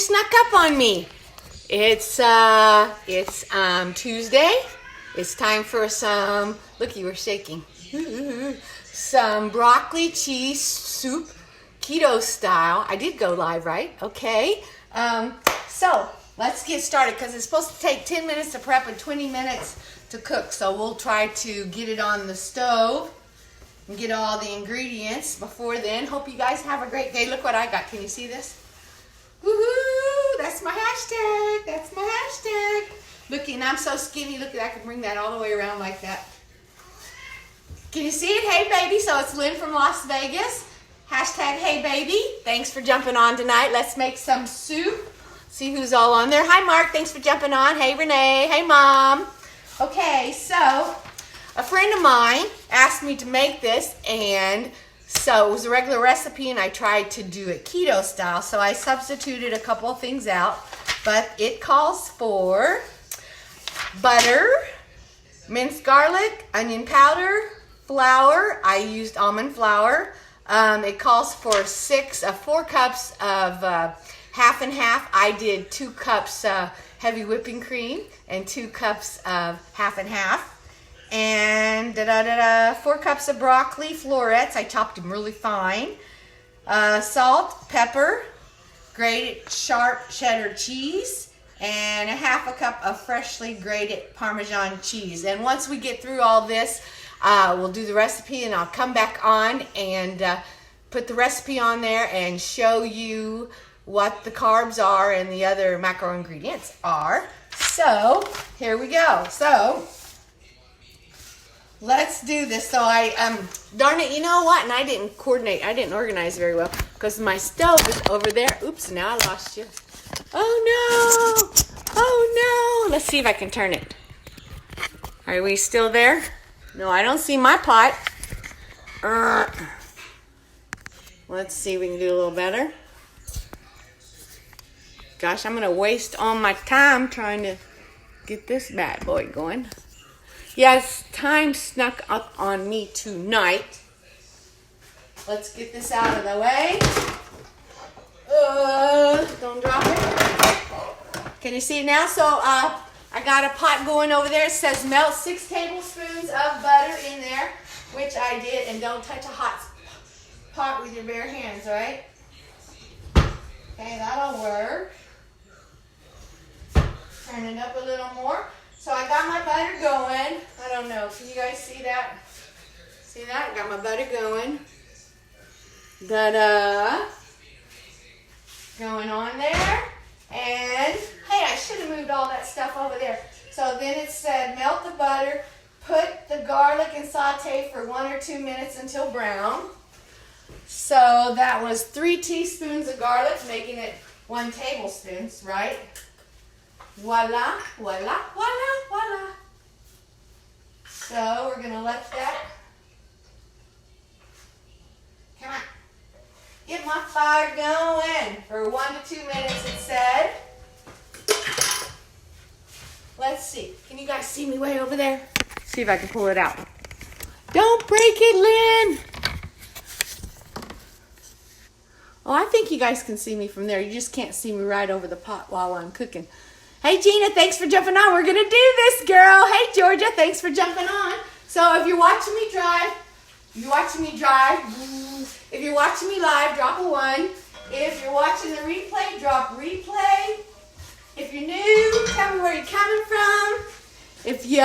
snuck up on me. It's Tuesday. It's time for some, look, you were shaking. Some broccoli cheese soup, keto style. I did go live, right? Okay. So let's get started because it's supposed to take 10 minutes to prep and 20 minutes to cook. So we'll try to get it on the stove and get all the ingredients before then. Hope you guys have a great day. Look what I got. Can you see this? Woohoo! That's my hashtag. That's my hashtag. Look, and I'm so skinny. Look, I can bring that all the way around like that. Can you see it? Hey, baby. So it's Lynn from Las Vegas. Hashtag hey, baby. Thanks for jumping on tonight. Let's make some soup. See who's all on there. Hi, Mark. Thanks for jumping on. Hey, Renee. Hey, Mom. Okay, so a friend of mine asked me to make this, and so it was a regular recipe, and I tried to do it keto style, so I substituted a couple of things out, but it calls for butter, minced garlic, onion powder, flour. I used almond flour. It calls for 4 cups of half and half. I did 2 cups heavy whipping cream and 2 cups of half and half. And 4 cups of broccoli florets. I chopped them really fine. Salt, pepper, grated sharp cheddar cheese, and a half a cup of freshly grated Parmesan cheese. And once we get through all this, we'll do the recipe, and I'll come back on and put the recipe on there and show you what the carbs are and the other macro ingredients are. So here we go. So let's do this. So darn it, you know what? And I didn't coordinate. I didn't organize very well because my stove is over there. Oops, now I lost you. Oh no! Oh no! Let's see if I can turn it. Are we still there? No, I don't see my pot. Let's see if we can do a little better. Gosh, I'm going to waste all my time trying to get this bad boy going. Yes, time snuck up on me tonight. Let's get this out of the way. Don't drop it. Can you see it now? So I got a pot going over there. It says melt 6 tablespoons of butter in there, which I did. And don't touch a hot pot with your bare hands, all right? Okay, that'll work. Turn it up a little more. So I got my butter going. I don't know. Can you guys see that? See that? Got my butter going. Da-da. Going on there. And, hey, I should have moved all that stuff over there. So then it said melt the butter, put the garlic and saute for 1 or 2 minutes until brown. So that was 3 teaspoons of garlic, making it 1 tablespoon, right? Voila, voila, voila, voila. So we're going to let that, come on, get my fire going for 1 to 2 minutes, it said. Let's see. Can you guys see me way over there? See if I can pull it out. Don't break it, Lynn. Oh, I think you guys can see me from there. You just can't see me right over the pot while I'm cooking. Hey, Gina, thanks for jumping on. We're going to do this, girl. Hey, Georgia, thanks for jumping on. So if you're watching me drive, if you're watching me live, drop a 1. If you're watching the replay, drop replay. If you're new, tell me where you're coming from. If you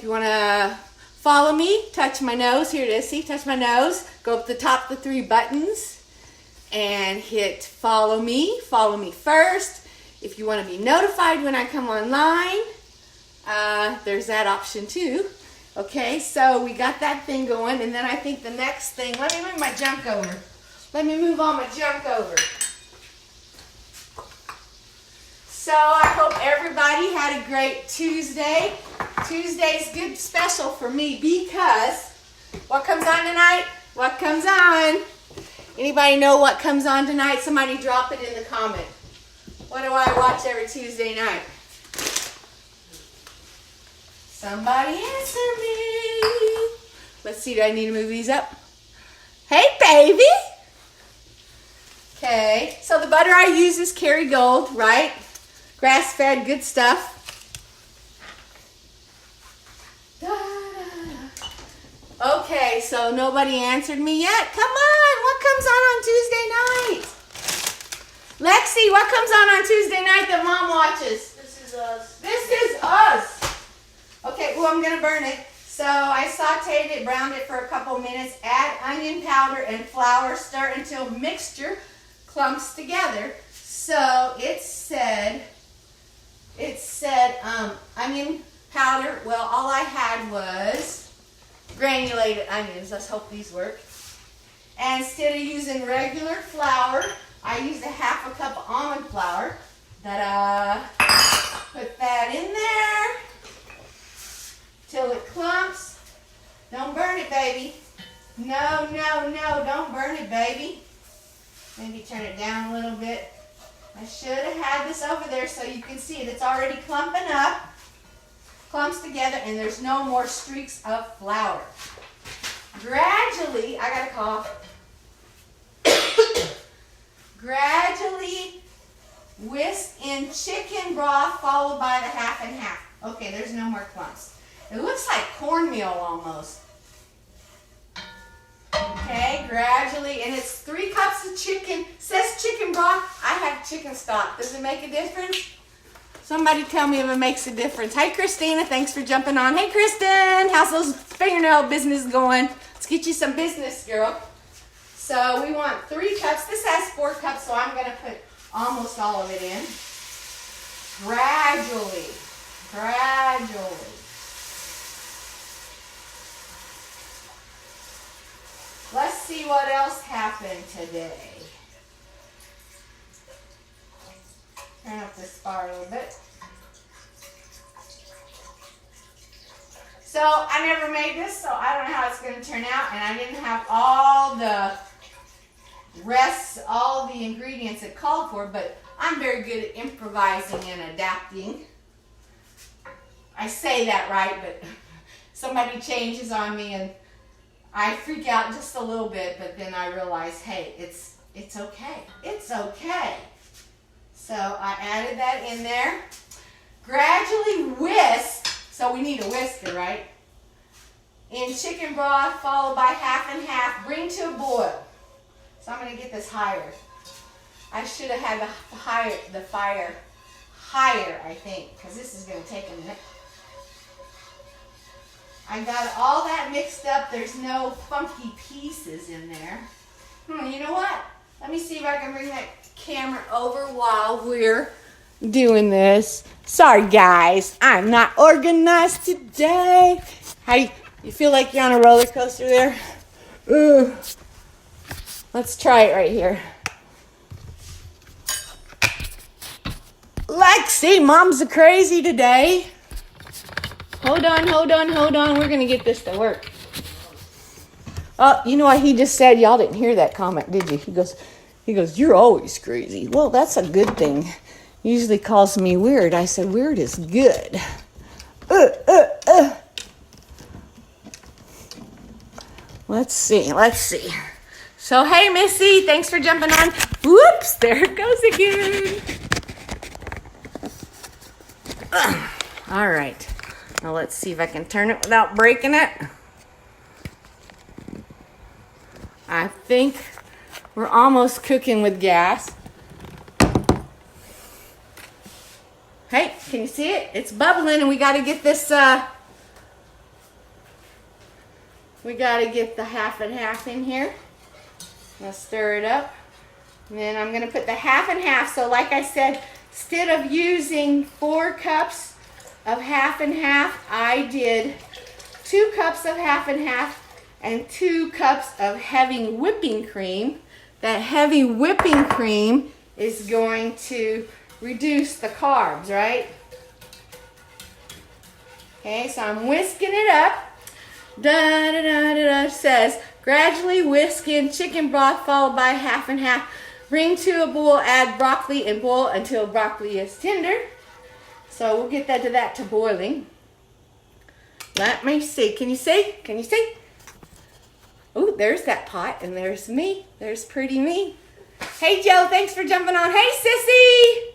want to follow me, touch my nose. Here it is. See, touch my nose. Go up the top of the 3 buttons and hit follow me. Follow me first. If you want to be notified when I come online, there's that option too. Okay, so we got that thing going, and then I think the next thing, let me move my junk over. Let me move all my junk over. So I hope everybody had a great Tuesday. Tuesday's good special for me because what comes on tonight? What comes on? Anybody know what comes on tonight? Somebody drop it in the comment. What do I watch every Tuesday night? Somebody answer me. Let's see, do I need to move these up? Hey, baby. Okay, so the butter I use is Kerrygold, right? Grass-fed, good stuff. Okay, so nobody answered me yet. Come on, what comes on Tuesday night? Lexi, what comes on Tuesday night that Mom watches? This is us. This is us. Okay, well, I'm going to burn it. So I sauteed it, browned it for a couple minutes. Add onion powder and flour. Stir until mixture clumps together. So it said onion powder. Well, all I had was granulated onions. Let's hope these work. And instead of using regular flour, I used a half a cup of almond flour. Ta-da! Put that in there till it clumps. Don't burn it, baby. No, don't burn it, baby. Maybe turn it down a little bit. I should have had this over there so you can see it. It's already clumping up. Clumps together, and there's no more streaks of flour. Gradually, I got a cough. Gradually whisk in chicken broth followed by the half and half. Okay, there's no more clumps. It looks like cornmeal almost. Okay, gradually, and it's 3 cups of chicken. It says chicken broth. I have chicken stock. Does it make a difference? Somebody tell me if it makes a difference. Hi, Christina. Thanks for jumping on. Hey, Kristen. How's those fingernail business going? Let's get you some business, girl. So we want 3 cups. This has 4 cups, so I'm going to put almost all of it in. Gradually. Let's see what else happened today. Turn up this bar a little bit. So I never made this, so I don't know how it's going to turn out, and I didn't have all the ingredients it called for, but I'm very good at improvising and adapting. I say that right, but somebody changes on me and I freak out just a little bit, but then I realize, hey, it's okay. It's okay. So I added that in there. Gradually whisk, so we need a whisker, right? In chicken broth, followed by half and half. Bring to a boil. So I'm going to get this higher. I should have had the fire higher, I think, because this is going to take a minute. I got all that mixed up. There's no funky pieces in there. You know what? Let me see if I can bring that camera over while we're doing this. Sorry, guys. I'm not organized today. How you feel like you're on a roller coaster there? Ooh. Let's try it right here. Lexi, Mom's a crazy today. Hold on. We're going to get this to work. Oh, you know what he just said? Y'all didn't hear that comment, did you? He goes, you're always crazy. Well, that's a good thing. He usually calls me weird. I said, weird is good. Let's see. So, hey, Missy, thanks for jumping on. Whoops, there it goes again. All right. Now let's see if I can turn it without breaking it. I think we're almost cooking with gas. Hey, can you see it? It's bubbling, and we got to get this, we got to get the half and half in here. Let's stir it up. And then I'm going to put the half and half. So like I said, instead of using 4 cups of half and half, I did 2 cups of half and half and 2 cups of heavy whipping cream. That heavy whipping cream is going to reduce the carbs, right? Okay, so I'm whisking it up. Says, gradually whisk in chicken broth followed by half and half. Bring to a boil, add broccoli and boil until broccoli is tender. So we'll get that to boiling. Let me see. Can you see? Oh, there's that pot, and there's me. There's pretty me. Hey, Joe, thanks for jumping on. Hey, Sissy.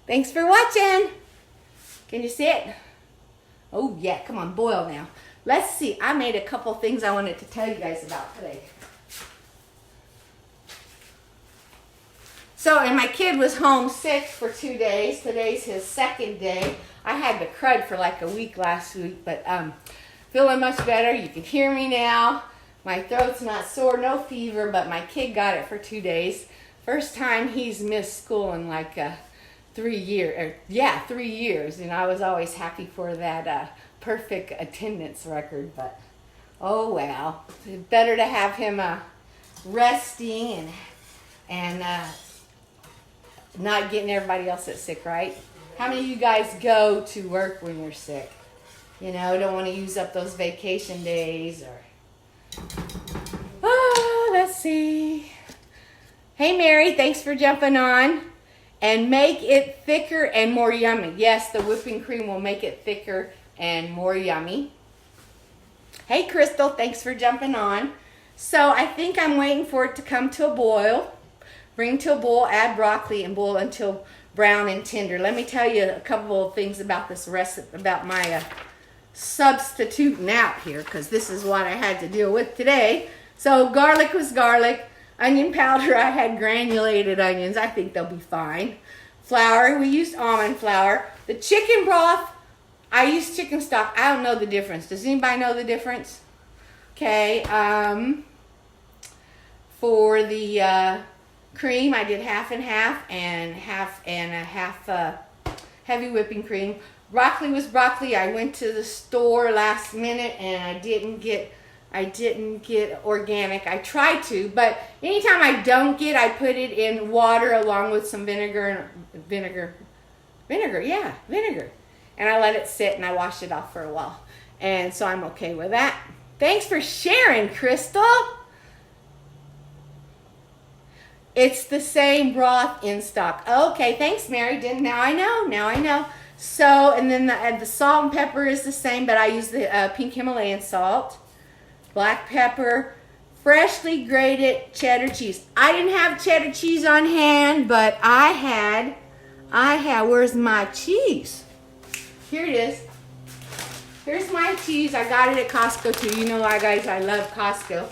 Thanks for watching. Can you see it? Oh, yeah, come on, boil now. Let's see. I made a couple things I wanted to tell you guys about today. So, and my kid was home sick for 2 days. Today's his second day. I had the crud for like a week last week, but feeling much better. You can hear me now. My throat's not sore, no fever, but my kid got it for 2 days. First time he's missed school in like 3 years. 3 years. And I was always happy for that perfect attendance record, but oh well. It's better to have him resting and not getting everybody else that's sick, right? How many of you guys go to work when you're sick? You know, don't want to use up those vacation days or... Oh, let's see. Hey, Mary, thanks for jumping on. And make it thicker and more yummy. Yes, the whipping cream will make it thicker and more yummy. Hey, Crystal, thanks for jumping on. So I think I'm waiting for it to come to a boil. Bring to a boil, add broccoli, and boil until brown and tender. Let me tell you a couple of things about this recipe, about my substituting out here, because this is what I had to deal with today. So garlic was garlic. Onion powder, I had granulated onions. I think they'll be fine. Flour, we used almond flour. The chicken broth, I used chicken stock. I don't know the difference. Does anybody know the difference? Okay. For the cream, I did half and half and a half heavy whipping cream. Broccoli was broccoli. I went to the store last minute and I didn't get organic. I tried to, but anytime I don't get, I put it in water along with some vinegar. And I let it sit and I washed it off for a while. And so I'm okay with that. Thanks for sharing, Crystal. It's the same broth in stock. Okay, thanks, Mary. Now I know. So, and then the salt and pepper is the same, but I use the pink Himalayan salt. Black pepper, freshly grated cheddar cheese. I didn't have cheddar cheese on hand, but I had, where's my cheese? Here it is. Here's my cheese. I got it at Costco too. You know, guys, I love Costco.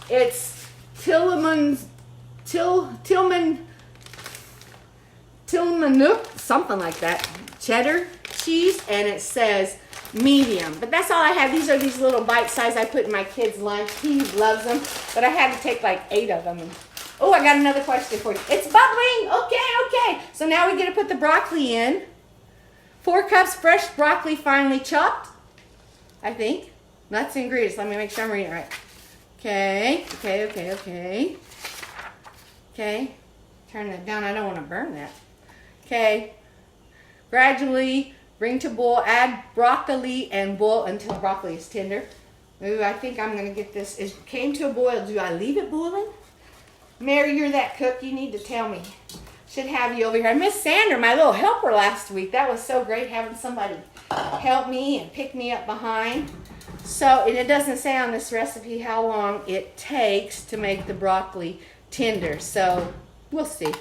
It's Tillman's Tillamook, something like that. Cheddar cheese, and it says medium. But that's all I have. These are these little bite size I put in my kid's lunch. He loves them, but I had to take like 8 of them. Oh, I got another question for you. It's bubbling. Okay. So now we get to put the broccoli in. 4 cups fresh broccoli finely chopped, I think. That's the ingredients. Let me make sure I'm reading it right. Okay. Turn that down. I don't want to burn that. Okay. Gradually bring to boil. Add broccoli and boil until broccoli is tender. Ooh, I think I'm going to get this. It came to a boil. Do I leave it boiling? Mary, you're that cook. You need to tell me. Should have you over here. I missed Sandra, my little helper last week. That was so great having somebody help me and pick me up behind. So, and it doesn't say on this recipe how long it takes to make the broccoli tender. So, we'll see.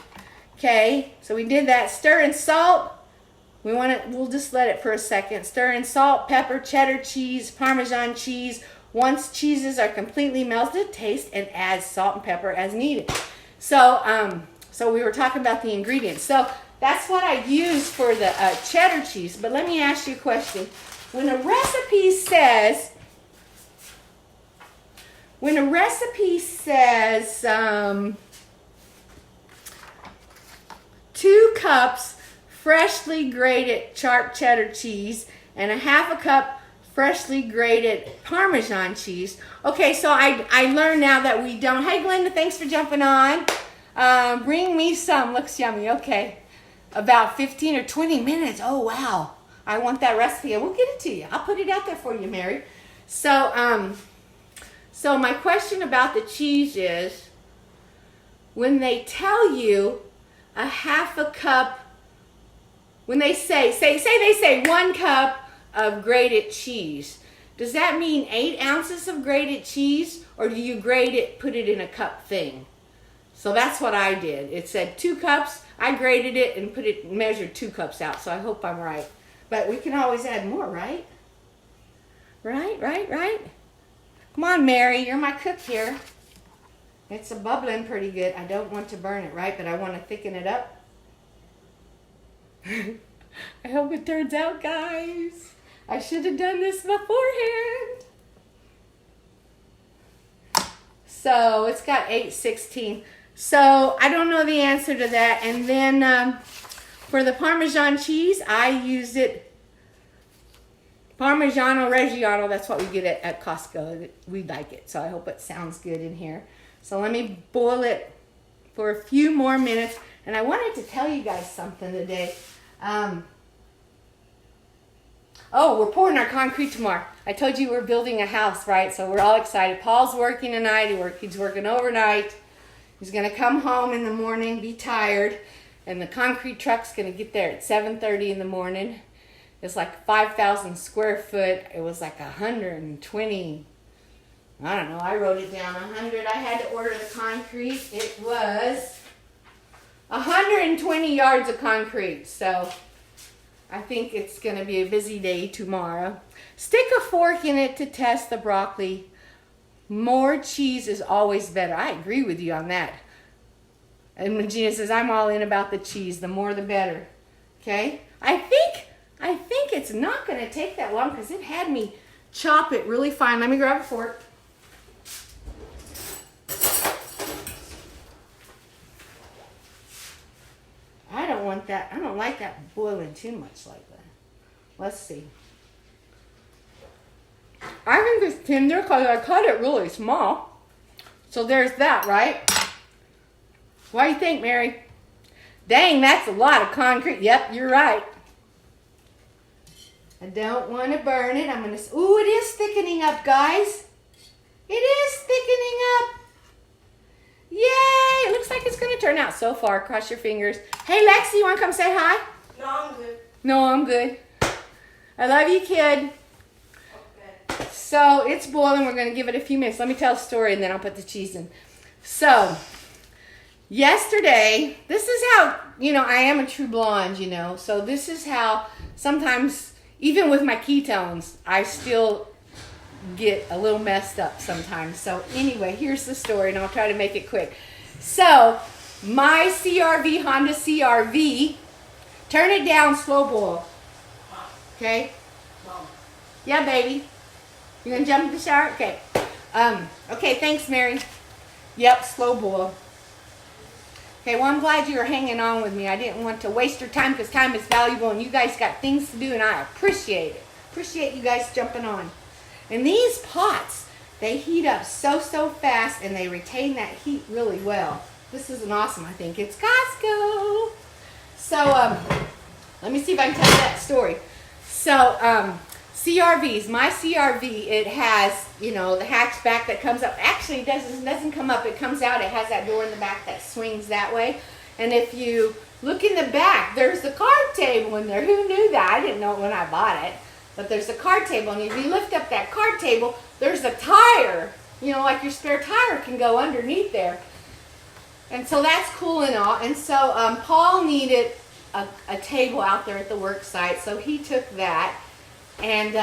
Okay, so we did that. Stir in salt. We'll just let it for a second. Stir in salt, pepper, cheddar cheese, Parmesan cheese. Once cheeses are completely melted, taste and add salt and pepper as needed. So, so we were talking about the ingredients. So that's what I use for the cheddar cheese. But let me ask you a question. When a recipe says 2 cups freshly grated sharp cheddar cheese and a half a cup freshly grated Parmesan cheese. Okay, so I learned now that we don't. Hey, Glenda, thanks for jumping on. Bring me some. Looks yummy. Okay. About 15 or 20 minutes. Oh, wow. I want that recipe. We'll get it to you. I'll put it out there for you, Mary. So, so my question about the cheese is, when they tell you a half a cup, when they say they say 1 cup of grated cheese, does that mean 8 ounces of grated cheese, or do you grate it, put it in a cup thing? So that's what I did. It said 2 cups. I graded it and measured 2 cups out. So I hope I'm right. But we can always add more, right? Right. Come on, Mary. You're my cook here. It's bubbling pretty good. I don't want to burn it, right? But I want to thicken it up. I hope it turns out, guys. I should have done this beforehand. So it's got 8/16. So I don't know the answer to that. And then for the Parmesan cheese, I used it Parmigiano Reggiano. That's what we get at Costco. We like it. So I hope it sounds good in here. So let me boil it for a few more minutes. And I wanted to tell you guys something today. Oh, we're pouring our concrete tomorrow. I told you we're building a house, right? So we're all excited. Paul's working tonight. He's working overnight. He's going to come home in the morning, be tired. And the concrete truck's going to get there at 7:30 in the morning. It's like 5,000 square foot. It was like 120. I don't know. I wrote it down. 100. I had to order the concrete. It was 120 yards of concrete. So I think it's going to be a busy day tomorrow. Stick a fork in it to test the broccoli. More cheese is always better. I agree with you on that. And when Gina says, I'm all in about the cheese, the more the better. Okay? I think it's not going to take that long because it had me chop it really fine. Let me grab a fork. I don't want that. I don't like that boiling too much like that. Let's see. I think it's tender because I cut it really small. So there's that, right? What do you think, Mary? Dang, that's a lot of concrete. Yep, you're right. I don't want to burn it. I'm going to... Ooh, it is thickening up, guys. It is thickening up. Yay! It looks like it's going to turn out so far. Cross your fingers. Hey, Lexi, you want to come say hi? No, I'm good. No, I'm good. I love you, kid. Okay. So it's boiling. We're going to give it a few minutes. Let me tell a story and then I'll put the cheese in. So yesterday, this is how, I am a true blonde, So this is how sometimes, even with my ketones, I still get a little messed up sometimes. So anyway, here's the story and I'll try to make it quick. So my CRV, Honda CRV, turn it down, slow boil. Okay? Yeah, baby. You gonna jump in the shower? Okay. Okay, thanks, Mary. Yep, slow boil. Okay, well, I'm glad you're hanging on with me. I didn't want to waste your time because time is valuable and you guys got things to do and I appreciate it. Appreciate you guys jumping on. And these pots, they heat up so fast and they retain that heat really well. This is an awesome, I think. It's Costco. So, let me see if I can tell you that story. So, CRVs, my CRV, it has, the hatchback that comes up. Actually, it doesn't come up. It comes out. It has that door in the back that swings that way. And if you look in the back, there's the card table in there. Who knew that? I didn't know it when I bought it. But there's a card table. And if you lift up that card table, there's a tire. Like your spare tire can go underneath there. And so that's cool and all. And so Paul needed a table out there at the work site. So he took that. And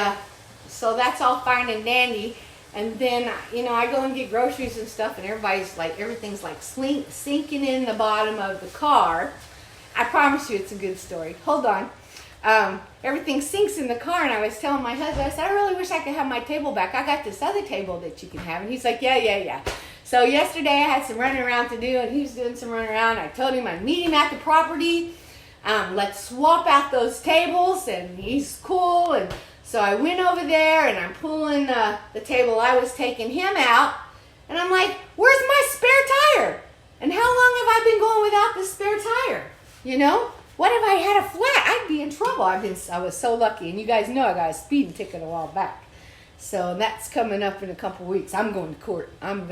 so that's all fine and dandy. And then, I go and get groceries and stuff, and everything's like sinking in the bottom of the car. I promise you it's a good story. Hold on. Everything sinks in the car, and I was telling my husband, I said, I really wish I could have my table back. I got this other table that you can have. And he's like, yeah. So yesterday I had some running around to do, and he was doing some running around. I told him I'd meet him at the property. Let's swap out those tables, and he's cool. And so I went over there, and I'm pulling the table I was taking him out, and I'm like, where's my spare tire? And how long have I been going without the spare tire? What if I had a flat? I'd be in trouble. I was so lucky, and you guys know I got a speeding ticket a while back. So that's coming up in a couple weeks. I'm going to court. I'm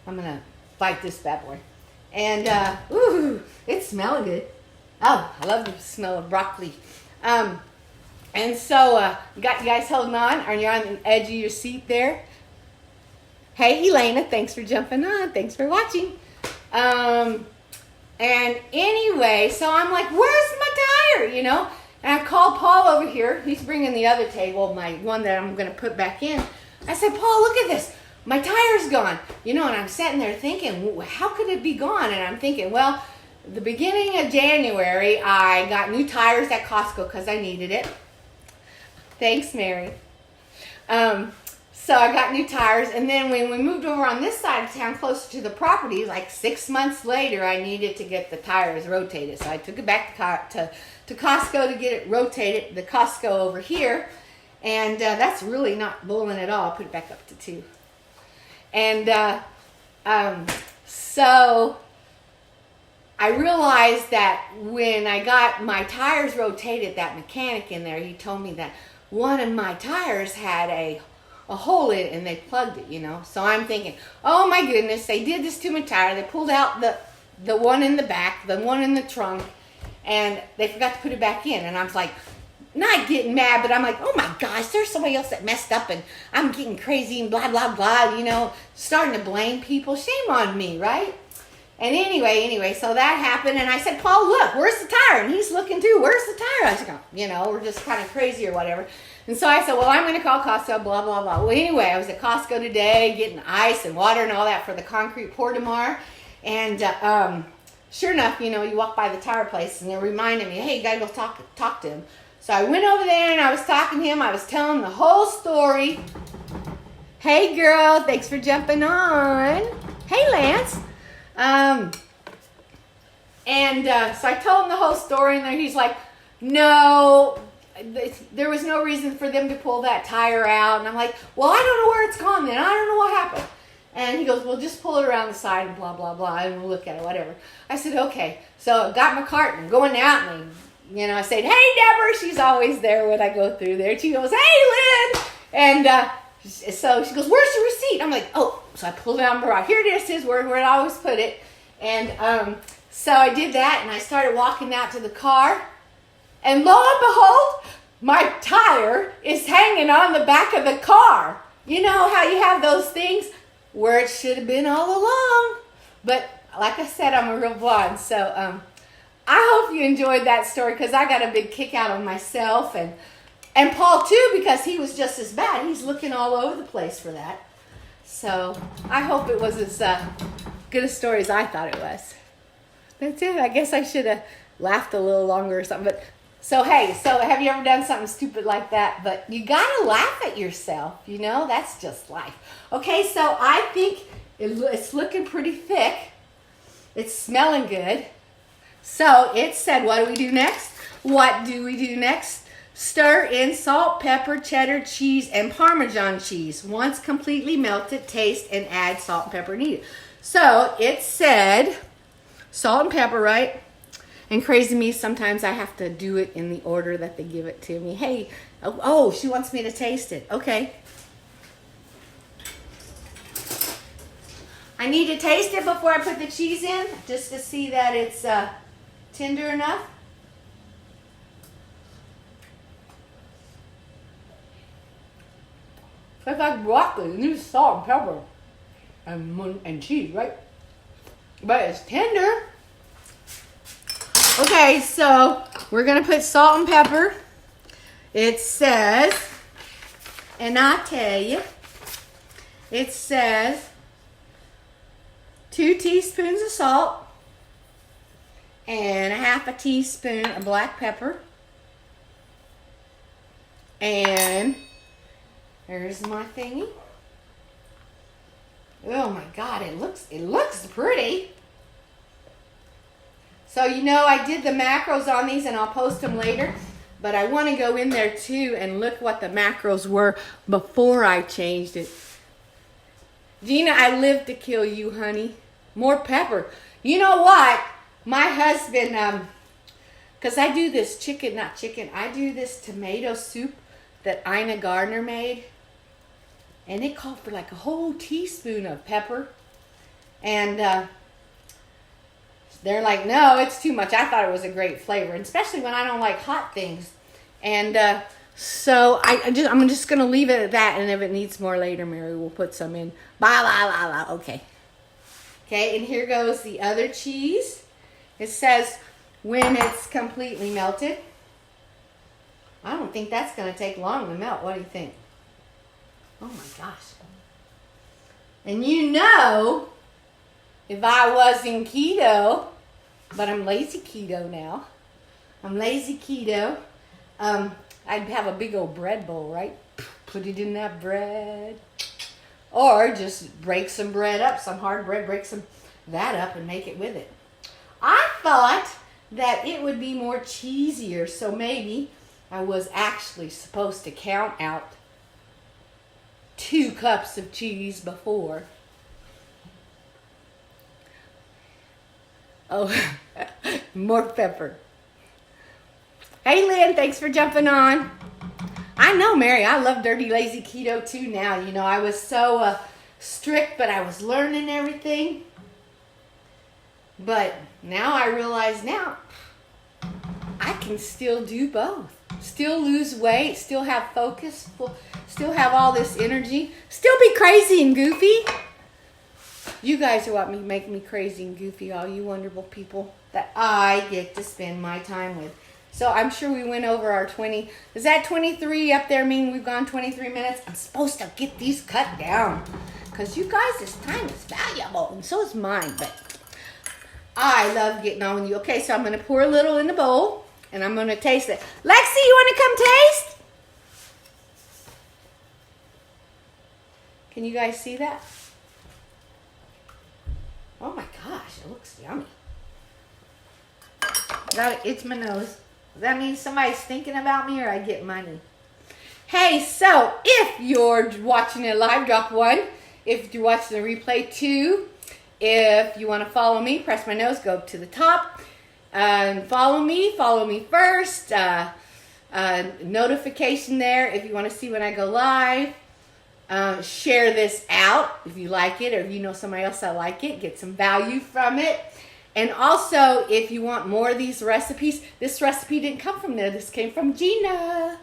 gonna fight this bad boy. And ooh, it's smelling good. Oh, I love the smell of broccoli. And so got you guys holding on. Are you on the edge of your seat there? Hey, Helena, thanks for jumping on. Thanks for watching. And anyway, so I'm like, where's my tire, you know? And I called Paul over here. He's bringing the other table, my one that I'm going to put back in. I said, Paul, look at this. My tire's gone. You know, and I'm sitting there thinking, how could it be gone? And I'm thinking, well, the beginning of January, I got new tires at Costco because I needed it. Thanks, Mary. So I got new tires, and then when we moved over on this side of town, closer to the property, like 6 months later, I needed to get the tires rotated. So I took it back to Costco to get it rotated, the Costco over here, and that's really not blowing at all. I'll put it back up to 2. And so I realized that when I got my tires rotated, that mechanic in there, he told me that one of my tires had a hole in it and they plugged it, you know. So I'm thinking, oh my goodness, they did this to my tire. They pulled out the one in the back, the one in the trunk, and they forgot to put it back in. And I was like, not getting mad, but I'm like, oh my gosh, there's somebody else that messed up and I'm getting crazy and blah, blah, blah, you know, starting to blame people. Shame on me, right? And anyway, so that happened, and I said, Paul, look, where's the tire? And he's looking too, where's the tire? I said, oh, you know, we're just kind of crazy or whatever. And so I said, well, I'm going to call Costco, blah, blah, blah. Well, anyway, I was at Costco today getting ice and water and all that for the concrete pour tomorrow. And sure enough, you know, you walk by the tire place, and they're reminding me, hey, you got to go talk to him. So I went over there, and I was talking to him. I was telling him the whole story. Hey, girl, thanks for jumping on. Hey, Lance. So I told him the whole story, and then he's like, no, there was no reason for them to pull that tire out. And I'm like, well, I don't know where it's gone then. I don't know what happened. And he goes, well, just pull it around the side and blah, blah, blah, and we'll look at it, whatever. I said, okay. So I got my cart and I'm going out, and you know, I said, hey, Deborah. She's always there when I go through there. She goes, hey, Lynn. And so she goes, where's your receipt? I'm like, oh. So I pulled out my rock. Here it is, his word, where I always put it. And so I did that, and I started walking out to the car. And lo and behold, my tire is hanging on the back of the car. You know how you have those things where it should have been all along. But like I said, I'm a real blonde. So I hope you enjoyed that story, because I got a big kick out of myself. And Paul, too, because he was just as bad. He's looking all over the place for that. So I hope it was as good a story as I thought it was. That's it. I guess I should have laughed a little longer or something. But so have you ever done something stupid like that? But you gotta laugh at yourself, you know? That's just life. Okay, so I think it's looking pretty thick. It's smelling good. So it said, what do we do next? What do we do next? Stir in salt, pepper, cheddar cheese, and Parmesan cheese. Once completely melted, taste and add salt and pepper needed. So it said salt and pepper, right? And crazy me, sometimes I have to do it in the order that they give it to me. Hey, oh, she wants me to taste it. Okay. I need to taste it before I put the cheese in, just to see that it's tender enough. It's like broccoli. It needs salt and pepper and cheese, right? But it's tender. Okay, so we're going to put salt and pepper. It says, and I'll tell you, it says 2 teaspoons of salt and a half a teaspoon of black pepper. And there's my thingy. Oh my God, it looks pretty. So you know, I did the macros on these, and I'll post them later. But I want to go in there too and look what the macros were before I changed it. Gina, I live to kill you, honey. More pepper. You know what? My husband, because I do this I do this tomato soup that Ina Gardner made. And it called for like a whole teaspoon of pepper. And they're like, no, it's too much. I thought it was a great flavor, and especially when I don't like hot things. And so I'm just going to leave it at that. And if it needs more later, Mary will put some in. Blah, blah, blah, blah. Okay. Okay, and here goes the other cheese. It says when it's completely melted. I don't think that's going to take long to melt. What do you think? Oh my gosh. And you know, if I wasn't keto, but I'm lazy keto now. I'm lazy keto. I'd have a big old bread bowl, right? Put it in that bread. Or just break some bread up, some hard bread, break that up and make it with it. I thought that it would be more cheesier, so maybe I was actually supposed to count out 2 cups of cheese before. Oh, more pepper. Hey, Lynn, thanks for jumping on. I know, Mary, I love Dirty Lazy Keto too now. You know, I was so strict, but I was learning everything. But now I realize now I can still do both. Still lose weight, still have focus, still have all this energy, still be crazy and goofy. You guys are what make me crazy and goofy, all you wonderful people that I get to spend my time with. So I'm sure we went over our 20. Is that 23 up there mean we've gone 23 minutes? I'm supposed to get these cut down because you guys, this time is valuable and so is mine. But I love getting on with you. Okay, so I'm going to pour a little in the bowl and I'm going to taste it. Lexi, you want to come taste? Can you guys see that? Oh my gosh, it looks yummy. Gotta itch my nose. Does that mean somebody's thinking about me or I get money? Hey, so if you're watching it live, drop 1. If you're watching the replay, 2. If you want to follow me, press my nose, go up to the top. Follow me first. Notification there if you want to see when I go live. Share this out if you like it or if you know somebody else that like it. Get some value from it. And also, if you want more of these recipes, this recipe didn't come from there. This came from Gina.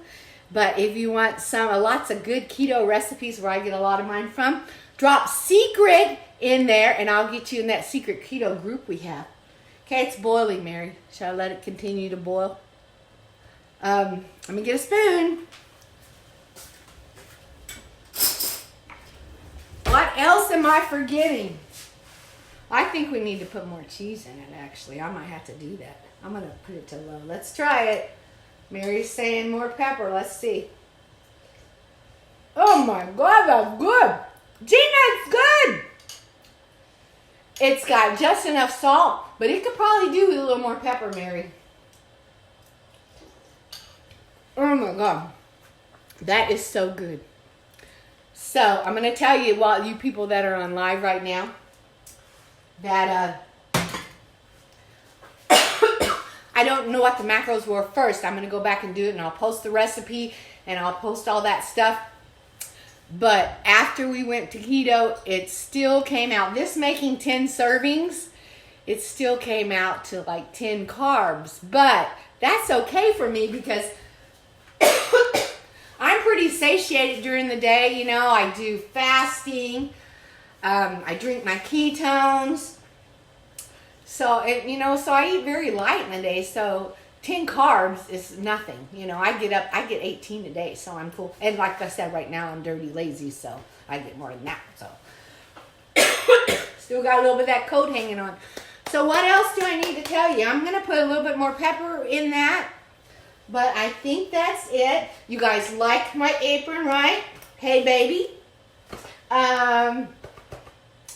But if you want lots of good keto recipes where I get a lot of mine from, drop secret in there and I'll get you in that secret keto group we have. Okay, it's boiling, Mary. Should I let it continue to boil? Let me get a spoon. What else am I forgetting? I think we need to put more cheese in it, actually. I might have to do that. I'm going to put it to low. Let's try it. Mary's saying more pepper. Let's see. Oh, my God, that's good. Gina, it's good. It's got just enough salt, but it could probably do with a little more pepper, Mary. Oh, my God. That is so good. So, I'm going to tell you, while you people that are on live right now, that I don't know what the macros were first. I'm going to go back and do it, and I'll post the recipe, and I'll post all that stuff. But after we went to keto, it still came out. This making 10 servings, it still came out to like 10 carbs. But that's okay for me because I'm pretty satiated during the day. You know, I do fasting. I drink my ketones. So I eat very light in the day. So 10 carbs is nothing. You know, I get 18 a day, so I'm cool. And like I said, right now I'm dirty lazy, so I get more than that. So still got a little bit of that coat hanging on. So what else do I need to tell you? I'm going to put a little bit more pepper in that. But I think that's it. You guys like my apron, right? Hey, baby.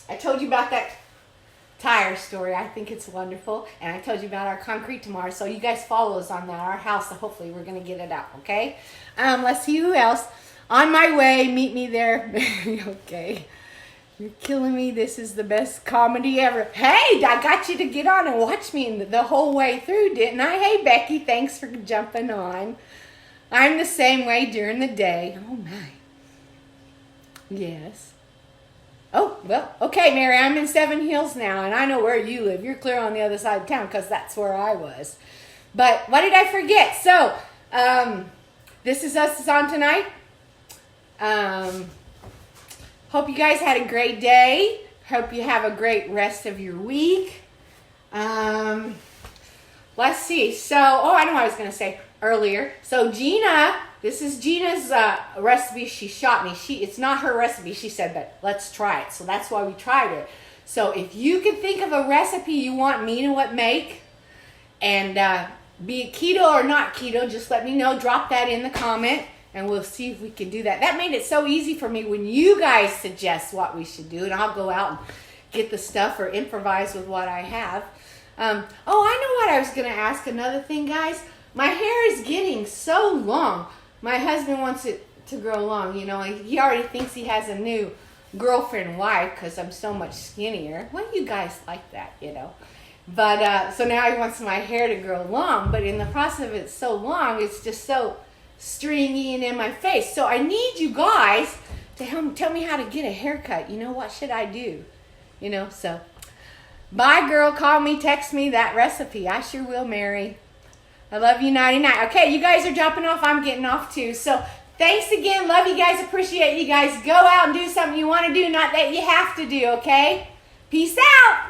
I told you about that tire story. I think it's wonderful. And I told you about our concrete tomorrow. So you guys follow us on that. Our house, so hopefully we're going to get it out, okay? Let's see who else. On my way, meet me there. Okay. You're killing me. This is the best comedy ever. Hey, I got you to get on and watch me the whole way through, didn't I? Hey, Becky, thanks for jumping on. I'm the same way during the day. Oh, my. Yes. Oh, well, okay, Mary, I'm in Seven Hills now, and I know where you live. You're clear on the other side of town because that's where I was. But what did I forget? So, This Is Us is on tonight. Hope you guys had a great day. Hope you have a great rest of your week. Let's see. So, I know what I was going to say earlier. So Gina, this is Gina's recipe. She shot me. It's not her recipe. She said, but let's try it. So that's why we tried it. So if you can think of a recipe you want me to make, and be it keto or not keto, just let me know. Drop that in the comment, and we'll see if we can do that. That made it so easy for me when you guys suggest what we should do, and I'll go out and get the stuff or improvise with what I have. I know what I was going to ask. Another thing, guys. My hair is getting so long. My husband wants it to grow long. You know, he already thinks he has a new girlfriend wife because I'm so much skinnier. Well, you guys like that, you know. But so now he wants my hair to grow long. But in the process of it so long, it's just so stringy and in my face. So I need you guys to help tell me how to get a haircut. You know, what should I do? You know, so bye, girl. Call me, text me that recipe. I sure will, Mary. I love you, 99. Okay, you guys are dropping off. I'm getting off too. So thanks again. Love you guys. Appreciate you guys. Go out and do something you want to do, not that you have to do, okay? Peace out.